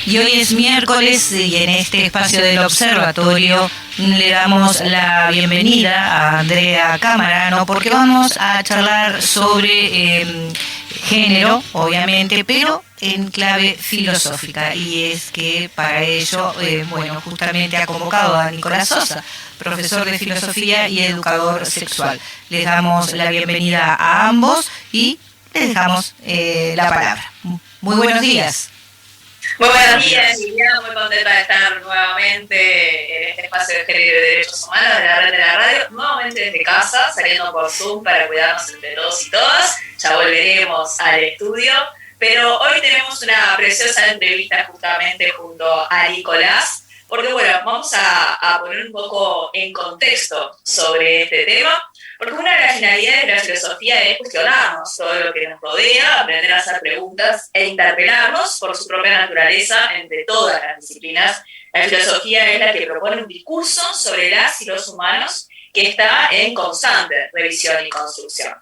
Y hoy es miércoles y en este espacio del observatorio le damos la bienvenida a Andrea Cámara, porque vamos a charlar sobre género, obviamente, pero en clave filosófica. Y es que para ello, justamente ha convocado a Nicolás Sosa, profesor de filosofía y educador sexual. Les damos la bienvenida a ambos y les dejamos la palabra. Muy buenos días. Muy buenos días, Liliana, muy contenta de estar nuevamente en este espacio de género y de derechos humanos de la red de la radio, nuevamente desde casa, saliendo por Zoom para cuidarnos entre todos y todas. Ya volveremos al estudio, pero hoy tenemos una preciosa entrevista justamente junto a Nicolás, porque bueno, vamos a poner un poco en contexto sobre este tema, porque una de las finalidades de la filosofía es cuestionarnos todo lo que nos rodea, aprender a hacer preguntas e interpelarnos por su propia naturaleza entre todas las disciplinas. La filosofía es la que propone un discurso sobre las y los humanos que está en constante revisión y construcción.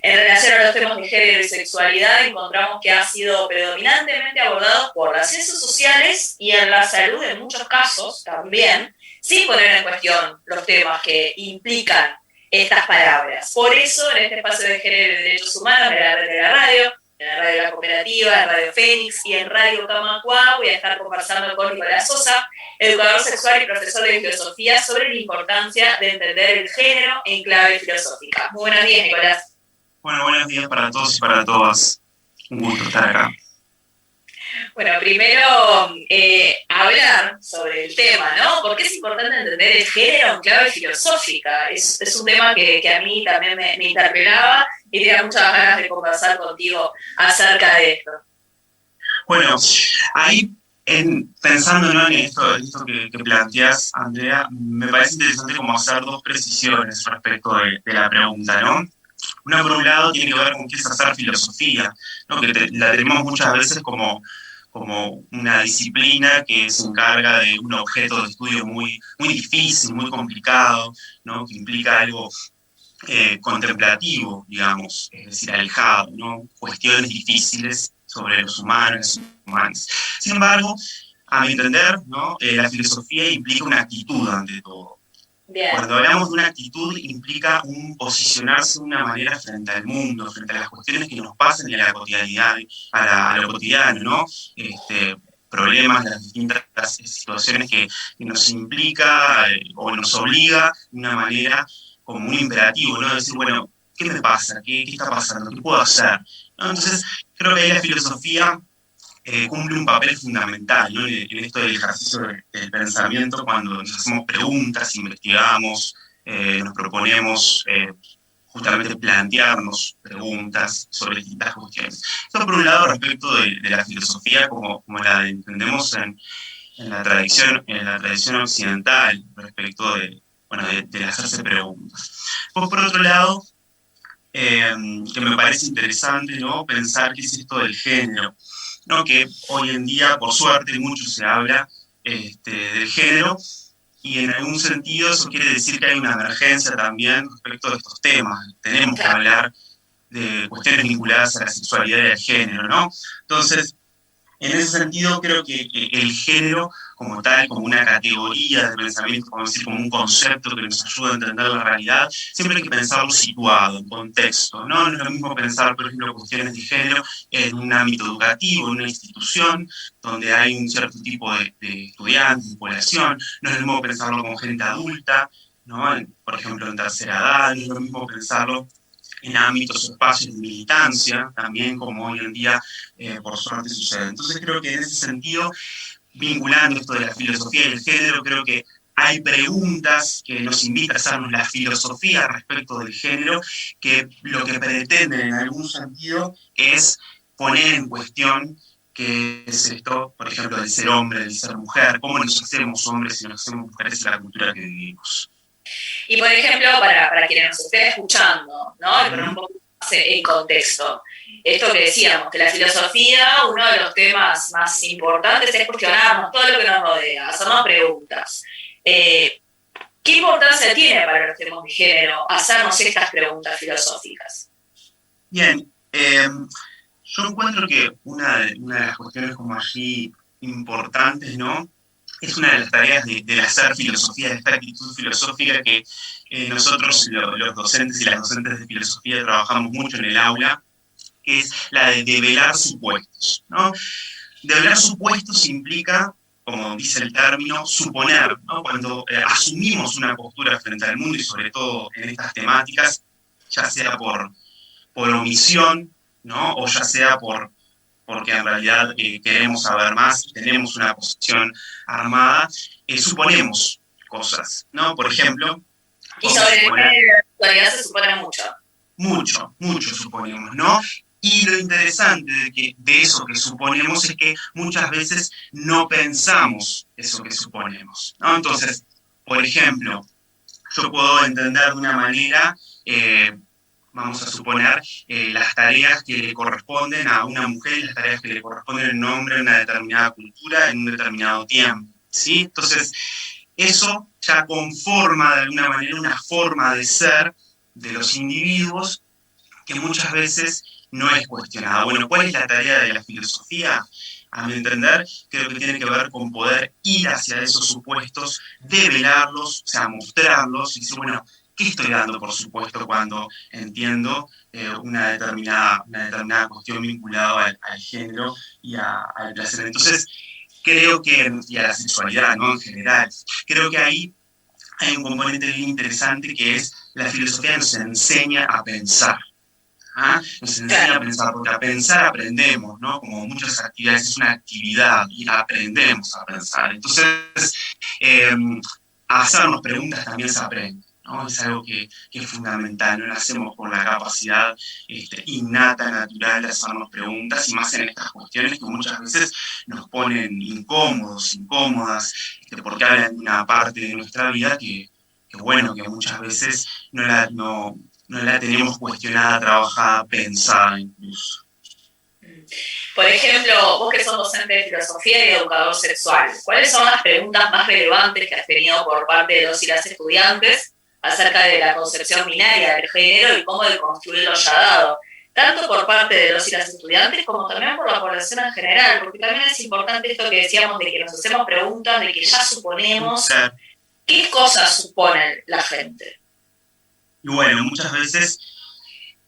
En relación a los temas de género y sexualidad, encontramos que ha sido predominantemente abordado por las ciencias sociales y en la salud en muchos casos también, sin poner en cuestión los temas que implican estas palabras. Por eso, en este espacio de género y derechos humanos, en la red de la radio, en la radio de la cooperativa, en Radio Fénix y en Radio Camacuá, voy a estar conversando con Nicolás Sosa, educador sexual y profesor de filosofía, sobre la importancia de entender el género en clave filosófica. Muy buenos días, Nicolás. Bueno, buenos días para todos y para todas. Un gusto estar acá. Bueno, primero hablar sobre el tema, ¿no? ¿Por qué es importante entender el género en clave filosófica? Es un tema que a mí también me interpelaba y tenía muchas ganas de conversar contigo acerca de esto. Bueno, ahí pensando, ¿no?, en esto que planteas, Andrea, me parece interesante como hacer dos precisiones respecto de la pregunta, ¿no? Una, por un lado, tiene que ver con qué es hacer filosofía, ¿no? Que la tenemos muchas veces como una disciplina que se encarga de un objeto de estudio muy, muy difícil, muy complicado, ¿no? Que implica algo contemplativo, digamos, es decir, alejado, ¿no? Cuestiones difíciles sobre los humanos y humanas. Sin embargo, a mi entender, ¿no?, la filosofía implica una actitud ante todo. Bien. Cuando hablamos de una actitud, implica un posicionarse de una manera frente al mundo, frente a las cuestiones que nos pasan en la cotidianidad, a lo cotidiano, ¿no? Problemas, las distintas situaciones que nos implica o nos obliga de una manera como un imperativo, ¿no? Decir, bueno, ¿qué me pasa? ¿Qué está pasando? ¿Qué puedo hacer? ¿No? Entonces, creo que ahí la filosofía cumple un papel fundamental, ¿no?, en esto del ejercicio del pensamiento, cuando nos hacemos preguntas, investigamos, nos proponemos justamente plantearnos preguntas sobre distintas cuestiones. Esto por un lado respecto de la filosofía como la entendemos en la tradición occidental respecto de hacerse preguntas. Pues por otro lado, que me parece interesante, ¿no?, pensar qué es esto del género, ¿no?, que hoy en día, por suerte, mucho se habla del género, y en algún sentido eso quiere decir que hay una emergencia también respecto de estos temas. Tenemos que hablar de cuestiones vinculadas a la sexualidad y al género, ¿no? Entonces, en ese sentido, creo que el género como tal, como una categoría de pensamiento, como un concepto que nos ayuda a entender la realidad, siempre hay que pensarlo situado, en contexto, ¿no? No es lo mismo pensar, por ejemplo, cuestiones de género en un ámbito educativo, en una institución donde hay un cierto tipo de estudiantes, de población. No es lo mismo pensarlo con gente adulta, ¿no?, por ejemplo, en tercera edad. No es lo mismo pensarlo en ámbitos o espacios de militancia, también como hoy en día, por suerte, sucede. Entonces creo que en ese sentido, vinculando esto de la filosofía y el género, creo que hay preguntas que nos invita a hacernos la filosofía respecto del género, que lo que pretenden en algún sentido es poner en cuestión qué es esto, por ejemplo, del ser hombre, del ser mujer, cómo nos hacemos hombres y nos hacemos mujeres en la cultura que vivimos. Y por ejemplo, para quienes nos estén escuchando, ¿no?, y poner un poco más en contexto, esto que decíamos, que la filosofía, uno de los temas más importantes es cuestionarnos todo lo que nos rodea, hacernos preguntas. ¿Qué importancia tiene para los temas de género hacernos estas preguntas filosóficas? Bien, yo encuentro que una de las cuestiones como allí importantes, ¿no? Es una de las tareas del hacer filosofía, de esta actitud filosófica que nosotros, los docentes y las docentes de filosofía, trabajamos mucho en el aula, que es la de develar supuestos, ¿no? Develar supuestos implica, como dice el término, suponer, ¿no? Cuando asumimos una postura frente al mundo y sobre todo en estas temáticas, ya sea por omisión, ¿no? O ya sea porque en realidad queremos saber más, tenemos una posición armada, suponemos cosas, ¿no? Por ejemplo... Y sobre la actualidad se supone mucho. Mucho suponemos, ¿no? Y lo interesante de eso que suponemos es que muchas veces no pensamos eso que suponemos, ¿no? Entonces, por ejemplo, yo puedo entender de una manera, vamos a suponer, las tareas que le corresponden a una mujer y las tareas que le corresponden a un hombre en una determinada cultura en un determinado tiempo, ¿sí? Entonces, eso ya conforma de alguna manera una forma de ser de los individuos que muchas veces no es cuestionada. Bueno, ¿cuál es la tarea de la filosofía? A mi entender, creo que tiene que ver con poder ir hacia esos supuestos, develarlos, o sea, mostrarlos y decir, bueno, ¿qué estoy dando por supuesto cuando entiendo una determinada cuestión vinculada al género y al placer? Entonces, creo que, y a la sexualidad, ¿no? En general, creo que ahí hay un componente bien interesante que es la filosofía nos enseña a pensar. ¿Ah? Nos enseña a pensar, porque a pensar aprendemos, ¿no? Como muchas actividades, es una actividad y aprendemos a pensar. Entonces, a hacernos preguntas también se aprende, ¿no? Es algo que es fundamental, no nacemos con la capacidad innata, natural de hacernos preguntas, y más en estas cuestiones que muchas veces nos ponen incómodos, incómodas, porque hablan de una parte de nuestra vida que bueno, que muchas veces no la tenemos cuestionada, trabajada, pensada incluso. Por ejemplo, vos que sos docente de filosofía y educador sexual, ¿cuáles son las preguntas más relevantes que has tenido por parte de los y las estudiantes acerca de la concepción binaria del género y cómo deconstruir lo ya dado? Tanto por parte de los y las estudiantes como también por la población en general, porque también es importante esto que decíamos de que nos hacemos preguntas, de que ya suponemos. ¿Qué cosas supone la gente? Y bueno, muchas veces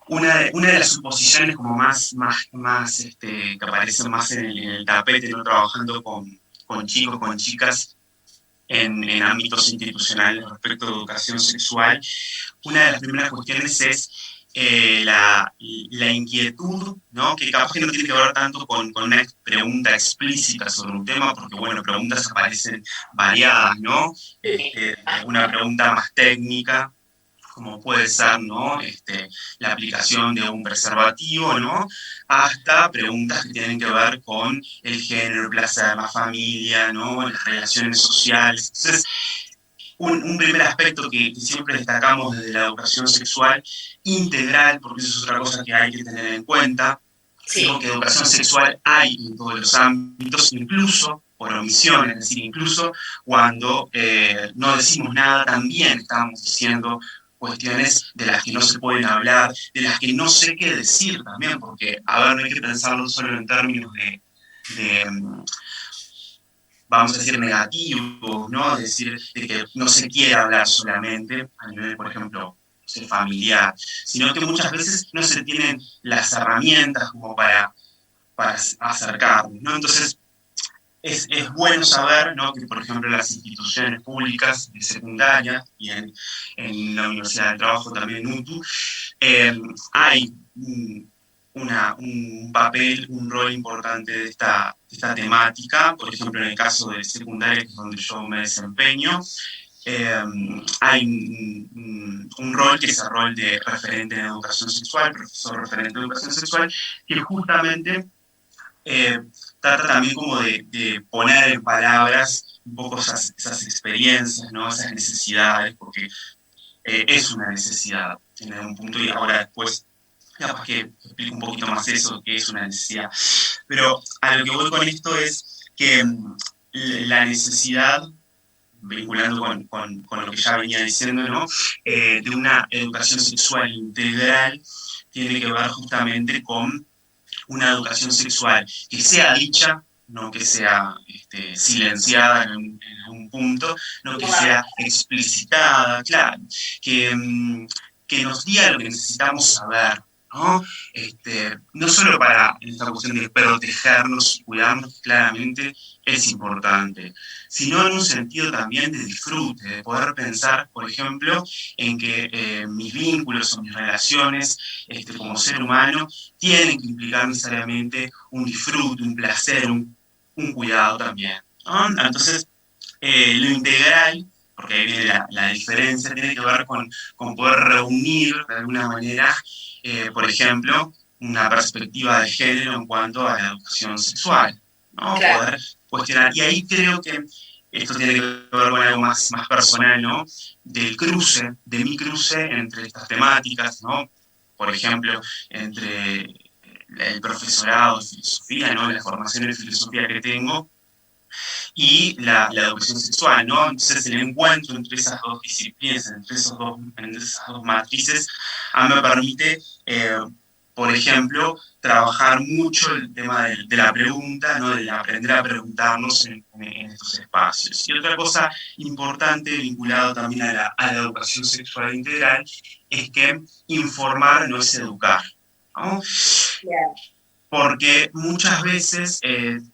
una de las suposiciones como más que aparecen más en el tapete, ¿no? Trabajando con chicos, con chicas en ámbitos institucionales respecto a educación sexual, una de las primeras cuestiones es la inquietud, ¿no? Que capaz que no tiene que ver tanto con una pregunta explícita sobre un tema, porque bueno, preguntas aparecen variadas, ¿no? Una pregunta más técnica, como puede ser, ¿no? La aplicación de un preservativo, ¿no? Hasta preguntas que tienen que ver con el género, el placer, la familia, ¿no? Las relaciones sociales. Entonces, un primer aspecto que siempre destacamos desde la educación sexual integral, porque eso es otra cosa que hay que tener en cuenta, digo que educación sexual hay en todos los ámbitos, incluso por omisión, es decir, incluso cuando no decimos nada, también estamos diciendo cuestiones de las que no se pueden hablar, de las que no sé qué decir también, porque, a ver, no hay que pensarlo solo en términos de vamos a decir, negativos, ¿no? Es decir, de que no se quiere hablar solamente a nivel, por ejemplo, familiar, sino que muchas veces no se tienen las herramientas como para acercarnos, ¿no? Entonces, es bueno saber, ¿no? Que, por ejemplo, las instituciones públicas de secundaria y en la Universidad del Trabajo también en UTU, hay un papel, un rol importante de esta temática. Por ejemplo, en el caso de secundaria, que es donde yo me desempeño, hay un rol que es el rol de referente en educación sexual, profesor referente en educación sexual, que justamente trata también como de poner en palabras un poco esas experiencias, ¿no? Esas necesidades, porque es una necesidad en algún punto, y ahora después capaz que explico un poquito más eso, que es una necesidad. Pero a lo que voy con esto es que la necesidad, vinculando con lo que ya venía diciendo, ¿no? De una educación sexual integral, tiene que ver justamente con una educación sexual que sea dicha, no que sea silenciada en algún punto, no que sea explicitada, claro, que nos diga lo que necesitamos saber, ¿no? No solo para esta cuestión de protegernos y cuidarnos, que claramente es importante, sino en un sentido también de disfrute, de poder pensar, por ejemplo, en que mis vínculos o mis relaciones como ser humano tienen que implicar necesariamente un disfrute, un placer, un cuidado también, ¿no? Entonces, lo integral, porque ahí viene la diferencia, tiene que ver con poder reunir de alguna manera, por ejemplo, una perspectiva de género en cuanto a la educación sexual, ¿no? Claro. Poder cuestionar. Y ahí creo que esto tiene que ver con algo más personal, ¿no? De mi cruce entre estas temáticas, ¿no? Por ejemplo, entre el profesorado de filosofía, ¿no? La formación en filosofía que tengo, y la educación sexual, ¿no? Entonces el encuentro entre esas dos disciplinas, entre esas dos matrices, a mí me permite, por ejemplo, trabajar mucho el tema de la pregunta, ¿no? De aprender a preguntarnos en estos espacios. Y otra cosa importante vinculado también a la educación sexual integral es que informar no es educar, ¿no? Yeah. Porque muchas veces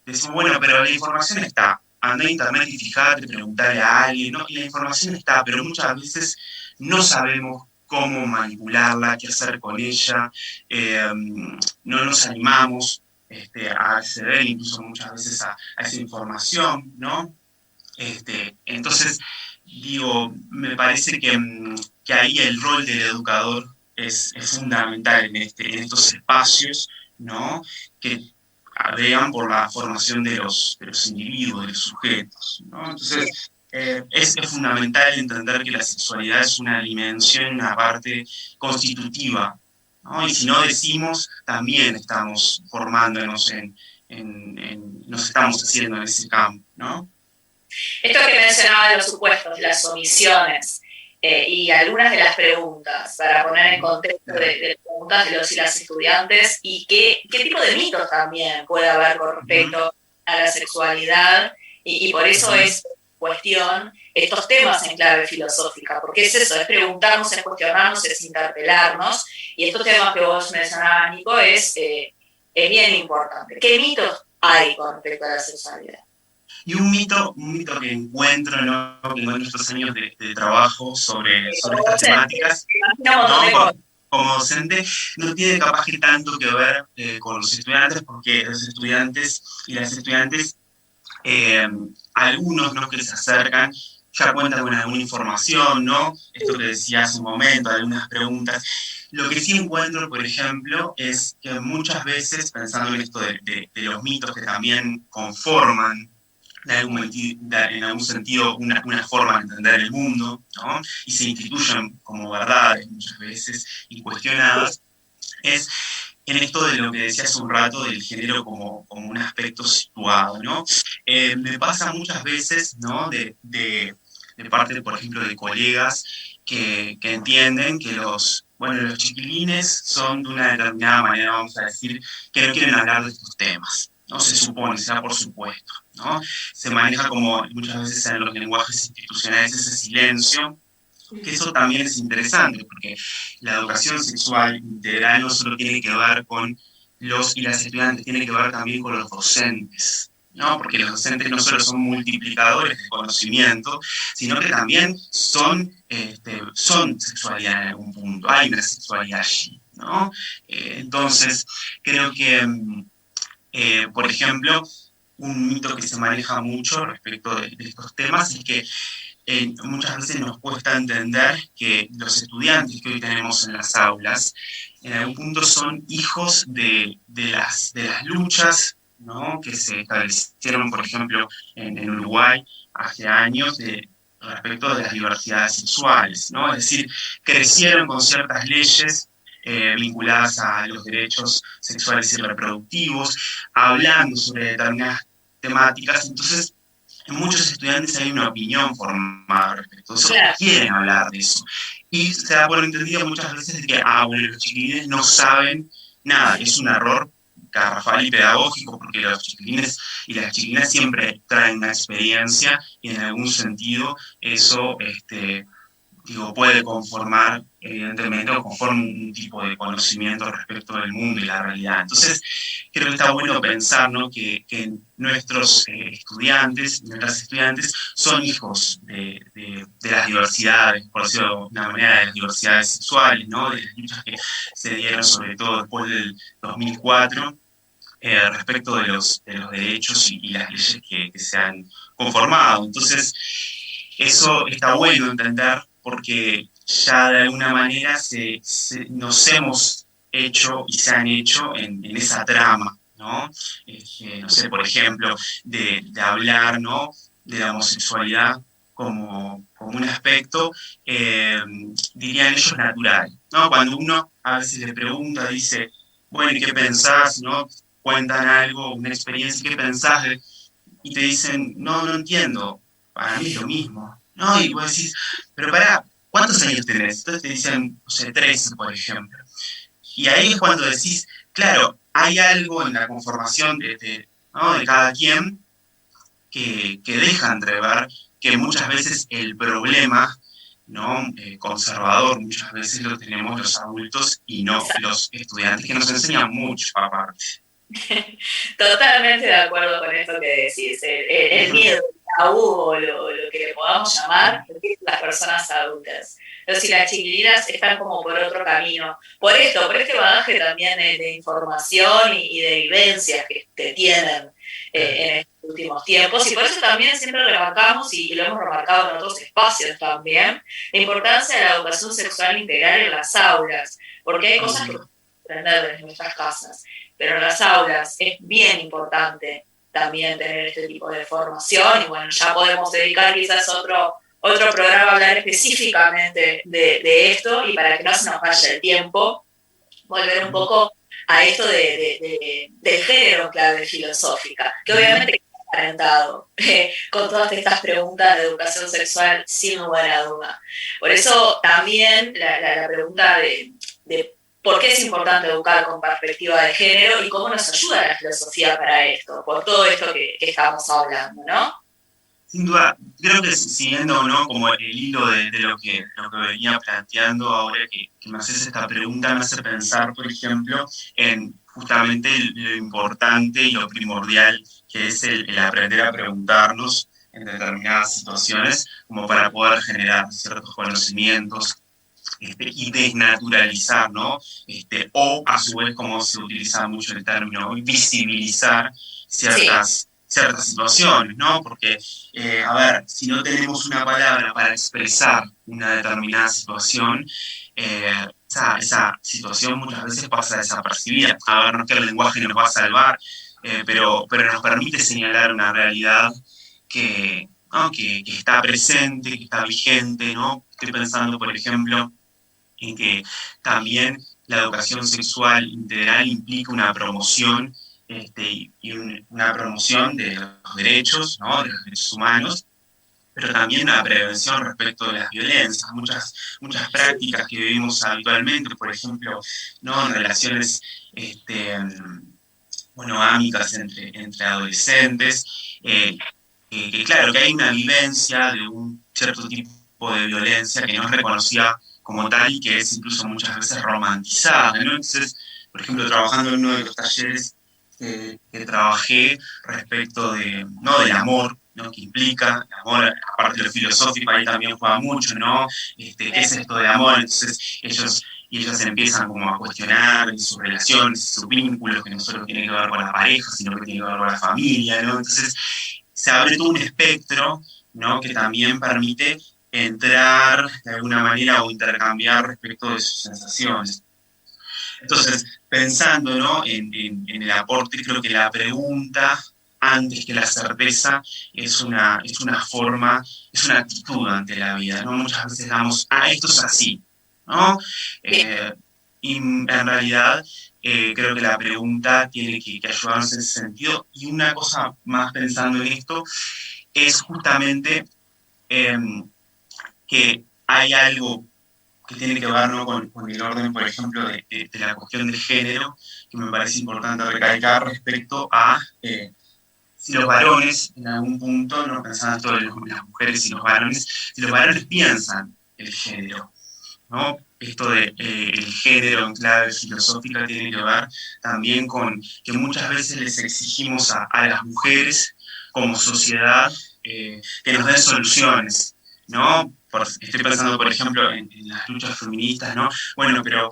decimos, bueno, pero la información está, anda a internet y fíjate, preguntarle a alguien, ¿no? Y la información está, pero muchas veces no sabemos cómo manipularla, qué hacer con ella, no nos animamos a acceder incluso muchas veces a esa información, ¿no? Entonces, digo, me parece que ahí el rol del educador es fundamental en estos espacios, ¿no? Que vean por la formación de los individuos, de los sujetos, ¿no? Entonces, es fundamental entender que la sexualidad es una dimensión, una parte constitutiva, ¿no? Y si no decimos, también estamos formándonos nos estamos haciendo en ese campo, ¿no? Esto que mencionaba de los supuestos, las omisiones y algunas de las preguntas, para poner en contexto de las preguntas de los y las estudiantes, y qué tipo de mitos también puede haber con respecto a la sexualidad, y por eso es cuestión estos temas en clave filosófica, porque es eso, es preguntarnos, es cuestionarnos, es interpelarnos, y estos temas que vos mencionabas, Nico, es bien importante. ¿Qué mitos hay con respecto a la sexualidad? Y un mito que encuentro, ¿no? Que encuentro en estos años de trabajo sobre estas temáticas, ¿no? Como docente, no tiene capaz que tanto que ver con los estudiantes, porque los estudiantes y las estudiantes, algunos, ¿no? Que se acercan, ya cuentan con alguna información, ¿no? Esto que decía hace un momento, algunas preguntas. Lo que sí encuentro, por ejemplo, es que muchas veces, pensando en esto de los mitos que también conforman en algún sentido una forma de entender el mundo, ¿no? Y se instituyen como verdades muchas veces incuestionadas, es en esto de lo que decía hace un rato del género como un aspecto situado, ¿no? Me pasa muchas veces, ¿no? De parte, por ejemplo, de colegas que entienden que los chiquilines son de una determinada manera, vamos a decir, que no quieren hablar de estos temas. No se supone, se da por supuesto, ¿no? Se maneja como muchas veces en los lenguajes institucionales ese silencio, que eso también es interesante, porque la educación sexual integral no solo tiene que ver con los y las estudiantes, tiene que ver también con los docentes, ¿no? Porque los docentes no solo son multiplicadores de conocimiento, sino que también son sexualidad en algún punto, hay una sexualidad allí, ¿no? Entonces, creo que por ejemplo, un mito que se maneja mucho respecto de estos temas es que muchas veces nos cuesta entender que los estudiantes que hoy tenemos en las aulas, en algún punto son hijos de las luchas, ¿no? Que se establecieron, por ejemplo, en Uruguay hace años respecto de las diversidades sexuales, ¿no? Es decir, crecieron con ciertas leyes vinculadas a los derechos sexuales y reproductivos, hablando sobre determinadas temáticas. Entonces, en muchos estudiantes hay una opinión formada respecto a eso, claro, quieren hablar de eso. Y se da por entendido muchas veces de que, bueno, los chiquilines no saben nada, es un error garrafal y pedagógico, porque los chiquilines y las chiquilinas siempre traen una experiencia y en algún sentido eso puede conformar, evidentemente, o conforma un tipo de conocimiento respecto del mundo y la realidad. Entonces, creo que está bueno pensar, ¿no?, que nuestros estudiantes, nuestras estudiantes, son hijos de las diversidades, por decirlo de una manera, de las diversidades sexuales, ¿no?, de las luchas que se dieron, sobre todo después del 2004, respecto de los derechos y las leyes que se han conformado. Entonces, eso está bueno entender porque ya de alguna manera nos hemos hecho y se han hecho en esa trama, ¿no? No sé, por ejemplo, de hablar, ¿no?, de la homosexualidad como un aspecto, dirían ellos, natural, ¿no? Cuando uno a veces le pregunta, dice, bueno, ¿y qué pensás?, ¿no? Cuentan algo, una experiencia, ¿qué pensás? Y te dicen, no entiendo, para mí es lo mismo. No, y vos decís, pero pará, ¿cuántos años tenés? Entonces te dicen, no sé, 13, por ejemplo. Y ahí es cuando decís, claro, hay algo en la conformación ¿no?, de cada quien que deja entrever que muchas veces el problema, ¿no?, conservador, muchas veces lo tenemos los adultos y no los estudiantes, que nos enseñan mucho aparte. Totalmente de acuerdo con esto que decís, el miedo, el tabú o lo que le podamos llamar, las personas adultas. Pero si las chiquilinas están como por otro camino, por este bagaje también de información y de vivencias que tienen en estos últimos tiempos, y por eso también siempre remarcamos, y lo hemos remarcado en otros espacios también, la importancia de la educación sexual integral en las aulas, porque hay cosas que podemos aprender desde nuestras casas, pero en las aulas es bien importante también tener este tipo de formación, y bueno, ya podemos dedicar quizás otro programa a hablar específicamente de esto, y para que no se nos vaya el tiempo, volver un poco a esto del género en clave filosófica, que obviamente está aparentado con todas estas preguntas de educación sexual, sin lugar a duda. Por eso también la pregunta de por qué es importante educar con perspectiva de género y cómo nos ayuda la filosofía para esto, por todo esto que estamos hablando, ¿no? Sin duda, creo que siguiendo, ¿no?, como el hilo de lo que venía planteando ahora que me haces esta pregunta, me hace pensar, por ejemplo, en justamente lo importante y lo primordial que es el aprender a preguntarnos en determinadas situaciones como para poder generar ciertos conocimientos y desnaturalizar, ¿no? O a su vez, como se utiliza mucho el término, visibilizar ciertas situaciones, ¿no? Porque, a ver, si no tenemos una palabra para expresar una determinada situación, esa situación muchas veces pasa desapercibida. A ver, no es que el lenguaje nos va a salvar, pero nos permite señalar una realidad ¿no?, que está presente, que está vigente, ¿no? Estoy pensando, por ejemplo, en que también la educación sexual integral implica una promoción y una promoción de los derechos, ¿no?, de los derechos humanos, pero también una prevención respecto de las violencias, muchas prácticas que vivimos habitualmente, por ejemplo, ¿no?, en relaciones monogámicas entre adolescentes, que claro, que hay una vivencia de un cierto tipo de violencia que no es reconocida como tal y que es incluso muchas veces romantizada, ¿no? Entonces, por ejemplo, trabajando en uno de los talleres que trabajé respecto ¿no?, del amor, ¿no?, que implica, el amor, aparte de lo filosófico, ahí también juega mucho, ¿no? ¿Qué es esto del amor? Entonces, ellas empiezan como a cuestionar sus relaciones, sus vínculos, que no solo tienen que ver con la pareja, sino que tienen que ver con la familia, ¿no? Entonces, se abre todo un espectro, ¿no?, que también permite entrar de alguna manera o intercambiar respecto de sus sensaciones. Entonces, pensando, ¿no?, en el aporte, creo que la pregunta, antes que la certeza, es una forma, es una actitud ante la vida, ¿no? Muchas veces damos, esto es así, ¿no? Y en realidad creo que la pregunta tiene que ayudarnos en ese sentido. Y una cosa más pensando en esto es justamente que hay algo que tiene que ver, ¿no?, con el orden, por ejemplo, de la cuestión del género, que me parece importante recalcar respecto a si los varones, en algún punto, no pensando todo en las mujeres y los varones, si los varones piensan el género, ¿no? Esto de el género en clave filosófica tiene que ver también con que muchas veces les exigimos a las mujeres como sociedad que nos den soluciones, ¿no? Estoy pensando, por ejemplo, en las luchas feministas, ¿no? Bueno, pero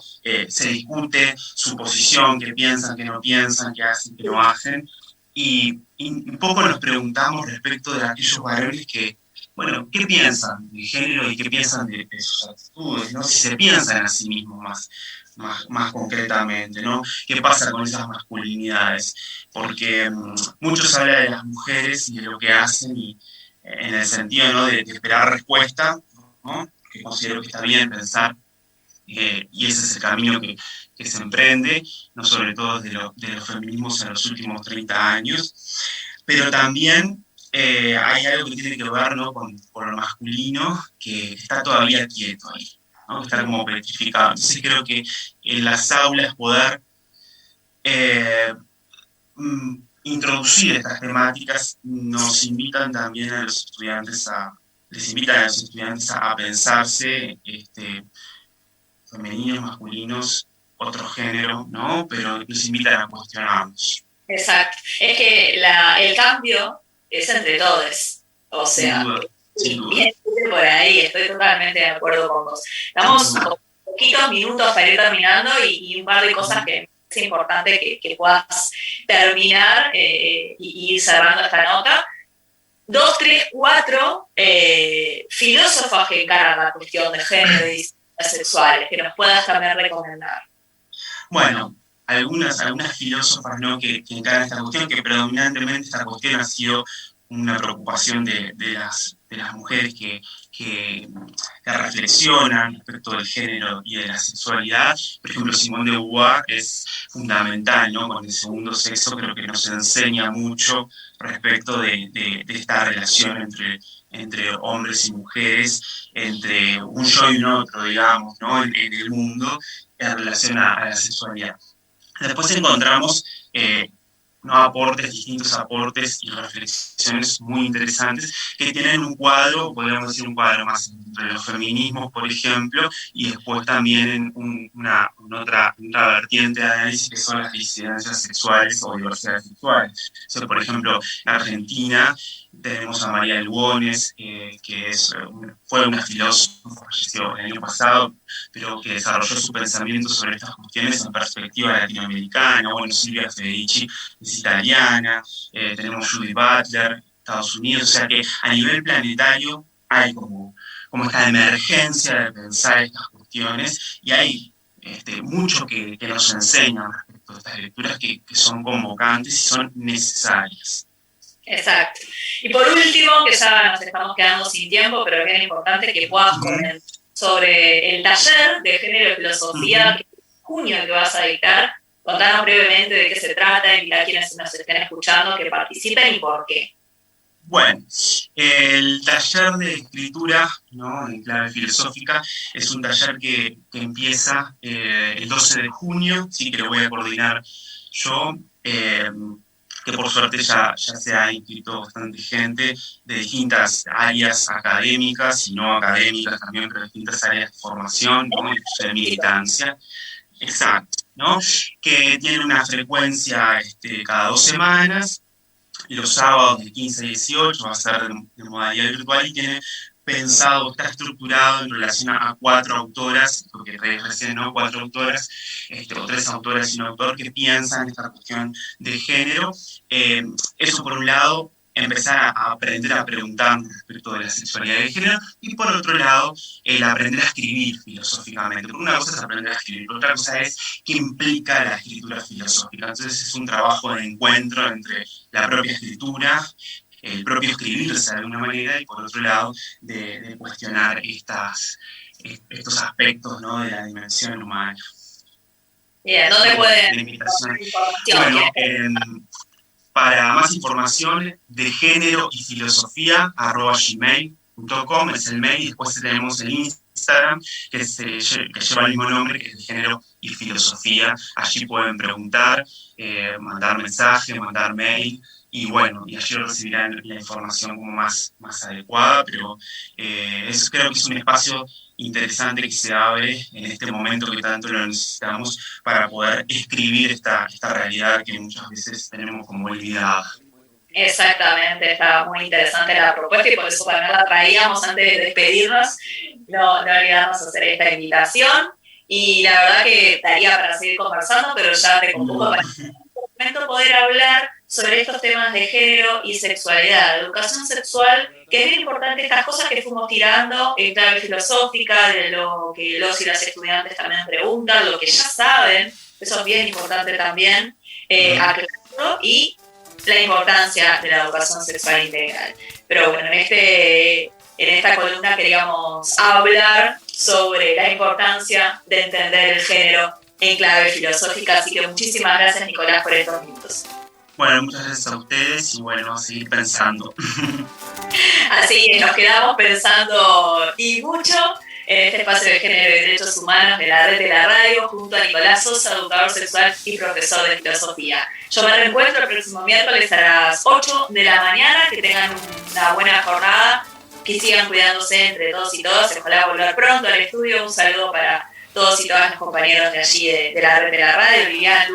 se discute su posición, qué piensan, qué no piensan, qué hacen, qué no hacen, y un poco nos preguntamos respecto de aquellos varones que, bueno, ¿qué piensan del género y qué piensan de sus actitudes, ¿no? Si se piensan a sí mismos más concretamente, ¿no? ¿Qué pasa con esas masculinidades? Porque muchos hablan de las mujeres y de lo que hacen y en el sentido, ¿no?, de esperar respuesta, ¿no?, que considero que está bien pensar, y ese es el camino que se emprende, no sobre todo de los feminismos en los últimos 30 años, pero también hay algo que tiene que ver, ¿no?, con lo masculino, que está todavía quieto ahí, ¿no?, que está como petrificado. Entonces creo que en las aulas poder introducir estas temáticas nos invitan también a los estudiantes a pensarse femeninos, masculinos, otro género, ¿no? Pero nos invitan a cuestionarnos. Exacto. Es que el cambio es entre todos. O sea, sin duda. Bien por ahí, estoy totalmente de acuerdo con vos. Estamos con poquitos minutos para ir terminando y un par de cosas que es importante que puedas terminar y ir cerrando esta nota. 2, 3, 4 filósofos que encaran la cuestión de género y sexuales, que nos puedas también recomendar. Bueno, algunas filósofas, ¿no?, que encaran esta cuestión, que predominantemente esta cuestión ha sido una preocupación de las mujeres que reflexionan respecto del género y de la sexualidad. Por ejemplo, Simone de Beauvoir es fundamental, ¿no?, con el segundo sexo. Creo que nos enseña mucho respecto de esta relación entre hombres y mujeres, entre un yo y un otro, digamos, ¿no?, en el mundo, en relación a la sexualidad. Después encontramos distintos aportes y reflexiones muy interesantes que tienen un cuadro, podríamos decir un cuadro más entre los feminismos, por ejemplo, y después también en otra vertiente de análisis que son las disidencias sexuales o diversidades sexuales. O sea, por ejemplo, en Argentina tenemos a María Lugones, que fue una filósofa, falleció el año pasado, pero que desarrolló su pensamiento sobre estas cuestiones en perspectiva latinoamericana. Bueno, Silvia Federici es italiana, tenemos Judith Butler, Estados Unidos. O sea que a nivel planetario hay como esta emergencia de pensar estas cuestiones, y hay mucho que nos enseñan respecto a estas lecturas que son convocantes y son necesarias. Exacto. Y por último, que ya nos estamos quedando sin tiempo, pero que es importante que puedas comentar sobre el taller de género y filosofía que en junio que vas a dictar. Contanos brevemente de qué se trata, invitar a quienes nos estén escuchando que participen y por qué. Bueno, el taller de escritura, ¿no?, en clave filosófica es un taller que empieza el 12 de junio, sí, que lo voy a coordinar yo, que por suerte ya se ha inscrito bastante gente de distintas áreas académicas y no académicas también, pero de distintas áreas de formación, ¿no?, de militancia. Exacto, ¿no?, que tiene una frecuencia cada 2 semanas, los sábados de 15 a 18 va a ser de modalidad virtual, y tiene pensado, está estructurado en relación a 4 autoras, porque recién, ¿no?, 4 autoras, o 3 autoras y un autor que piensan esta cuestión de género. Eso por un lado, empezar a aprender a preguntarnos respecto de la sexualidad de género, y por otro lado, el aprender a escribir filosóficamente. Porque una cosa es aprender a escribir, otra cosa es qué implica la escritura filosófica. Entonces es un trabajo de encuentro entre la propia escritura, el propio escribirse de alguna manera, y por otro lado, de cuestionar estos aspectos, ¿no?, de la dimensión humana. Bien, ¿dónde pueden información? Bueno, para más información, de género y filosofía @gmail.com es el mail, y después tenemos el Instagram, Instagram, que lleva el mismo nombre, que es de género y filosofía. Allí pueden preguntar, mandar mensaje, mandar mail, y bueno, y allí recibirán la información como más adecuada, pero creo que es un espacio interesante que se abre en este momento que tanto lo necesitamos para poder escribir esta realidad que muchas veces tenemos como olvidada. Exactamente, estaba muy interesante la propuesta y por eso también la traíamos antes de despedirnos, no olvidamos hacer esta invitación y la verdad que daría para seguir conversando, pero ya te convoco para momento poder hablar sobre estos temas de género y sexualidad, educación sexual, que es bien importante estas cosas que fuimos tirando en clave filosófica, de lo que los y las estudiantes también preguntan, lo que ya saben, eso es bien importante también, aclararlo, y la importancia de la educación sexual integral. Pero bueno, en esta columna queríamos hablar sobre la importancia de entender el género en clave filosófica, así que muchísimas gracias, Nicolás, por estos minutos. Bueno, muchas gracias a ustedes y bueno, a seguir pensando. Así que nos quedamos pensando y mucho en este espacio de género y derechos humanos de la Red de la Radio, junto a Nicolás Sosa, educador sexual y profesor de filosofía. Yo me reencuentro el próximo miércoles a las 8 de la mañana, que tengan una buena jornada, que sigan cuidándose entre todos y todas, ojalá volver pronto al estudio. Un saludo para todos y todas los compañeros de allí de la Red de la Radio, Liliana,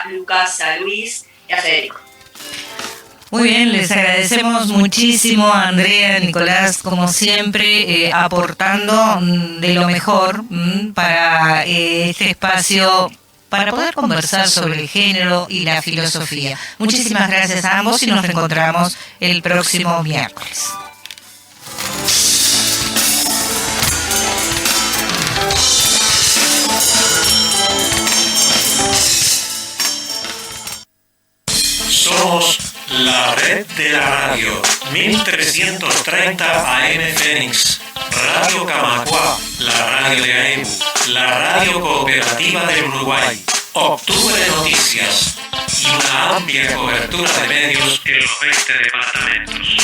Lucas, a Luis y a Federico. Muy bien, les agradecemos muchísimo a Andrea, a Nicolás, como siempre, aportando de lo mejor para este espacio, para poder conversar sobre el género y la filosofía. Muchísimas gracias a ambos y nos reencontramos el próximo miércoles. Somos la Red de la Radio, 1330 AM Fénix, Radio Camacuá, la radio de AEBU, la radio cooperativa del Uruguay, Octubre Noticias y una amplia cobertura de medios en los 20 departamentos.